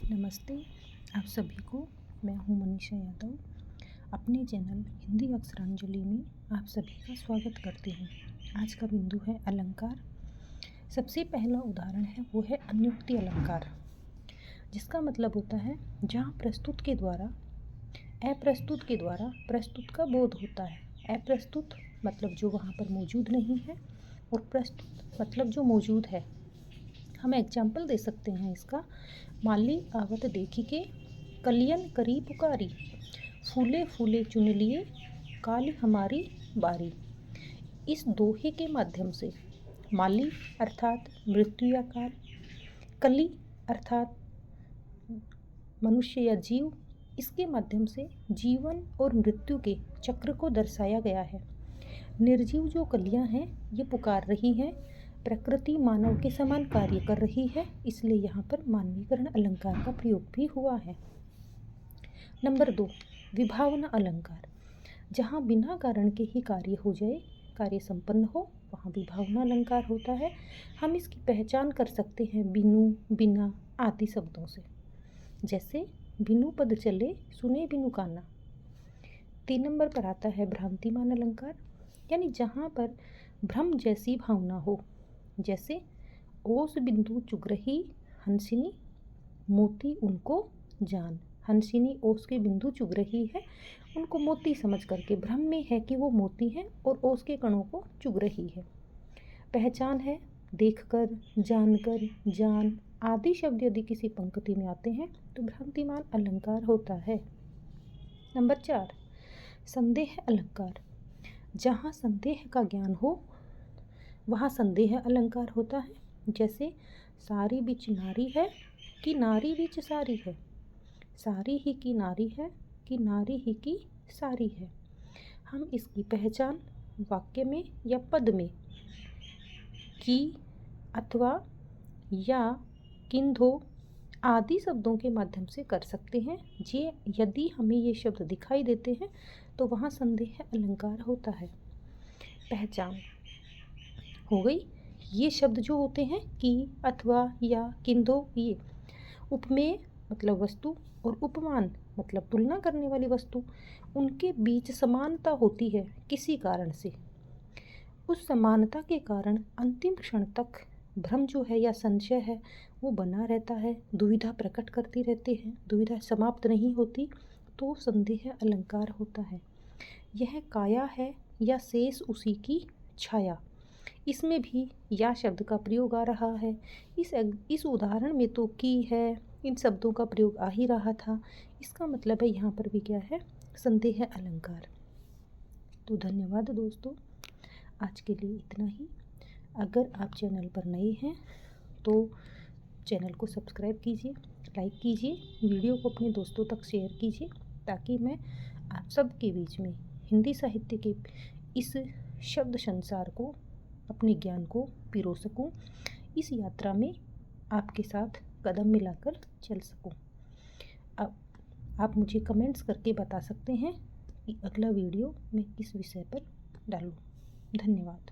नमस्ते आप सभी को। मैं हूं मनीषा यादव। अपने चैनल हिंदी अक्षरांजलि में आप सभी का स्वागत करती हूं। आज का बिंदु है अलंकार। सबसे पहला उदाहरण है वो है अन्योक्ति अलंकार, जिसका मतलब होता है जहां प्रस्तुत के द्वारा अप्रस्तुत के द्वारा प्रस्तुत का बोध होता है। अप्रस्तुत मतलब जो वहाँ पर मौजूद नहीं है और प्रस्तुत मतलब जो मौजूद है। हम एग्जाम्पल दे सकते हैं इसका। माली आवत देखी के कलियन करी पुकारी, फूले फूले चुन लिए काल हमारी बारी। इस दोहे के माध्यम से माली अर्थात मृत्यु या काल, कली अर्थात मनुष्य या जीव, इसके माध्यम से जीवन और मृत्यु के चक्र को दर्शाया गया है। निर्जीव जो कलियां हैं ये पुकार रही हैं, प्रकृति मानव के समान कार्य कर रही है, इसलिए यहाँ पर मानवीकरण अलंकार का प्रयोग भी हुआ है। नंबर 2, विभावना अलंकार। जहाँ बिना कारण के ही कार्य हो जाए, कार्य संपन्न हो, वहाँ विभावना अलंकार होता है। हम इसकी पहचान कर सकते हैं बिनु, बिना आदि शब्दों से। जैसे बिनु पद चले सुने बिनु काना। 3 नंबर पर आता है भ्रांतिमान अलंकार, यानी जहाँ पर भ्रम जैसी भावना हो। जैसे ओस बिंदु चुग रही हंसिनी मोती उनको जान। हंसिनी ओस के बिंदु चुग रही है, उनको मोती समझ करके भ्रम में है कि वो मोती हैं और ओस के कणों को चुग रही है। पहचान है देखकर, जानकर, जान आदि शब्द यदि किसी पंक्ति में आते हैं तो भ्रांतिमान अलंकार होता है। नंबर 4, संदेह अलंकार। जहाँ संदेह का ज्ञान हो वहाँ संदेह अलंकार होता है। जैसे सारी बिच नारी है कि नारी बिच सारी है, सारी ही की नारी है कि नारी ही की सारी है। हम इसकी पहचान वाक्य में या पद में की अथवा या किंधो आदि शब्दों के माध्यम से कर सकते हैं। जे यदि हमें ये शब्द दिखाई देते हैं तो वहाँ संदेह अलंकार होता है। पहचान हो गई। ये शब्द जो होते हैं कि अथवा या किंधो, ये उपमेय मतलब वस्तु और उपमान मतलब तुलना करने वाली वस्तु, उनके बीच समानता होती है किसी कारण से। उस समानता के कारण अंतिम क्षण तक भ्रम जो है या संशय है वो बना रहता है, दुविधा प्रकट करती रहती है, दुविधा समाप्त नहीं होती, तो संदेह अलंकार होता है। यह काया है या शेष उसी की छाया, इसमें भी या शब्द का प्रयोग आ रहा है। इस उदाहरण में तो की है, इन शब्दों का प्रयोग आ ही रहा था। इसका मतलब है यहाँ पर भी क्या है, संदेह अलंकार। तो धन्यवाद दोस्तों, आज के लिए इतना ही। अगर आप चैनल पर नए हैं तो चैनल को सब्सक्राइब कीजिए, लाइक कीजिए, वीडियो को अपने दोस्तों तक शेयर कीजिए, ताकि मैं आप सब के बीच में हिंदी साहित्य के इस शब्द संसार को, अपने ज्ञान को पिरो सकूं, इस यात्रा में आपके साथ कदम मिलाकर चल सकूं। अब आप मुझे कमेंट्स करके बता सकते हैं कि अगला वीडियो मैं किस विषय पर डालूं। धन्यवाद।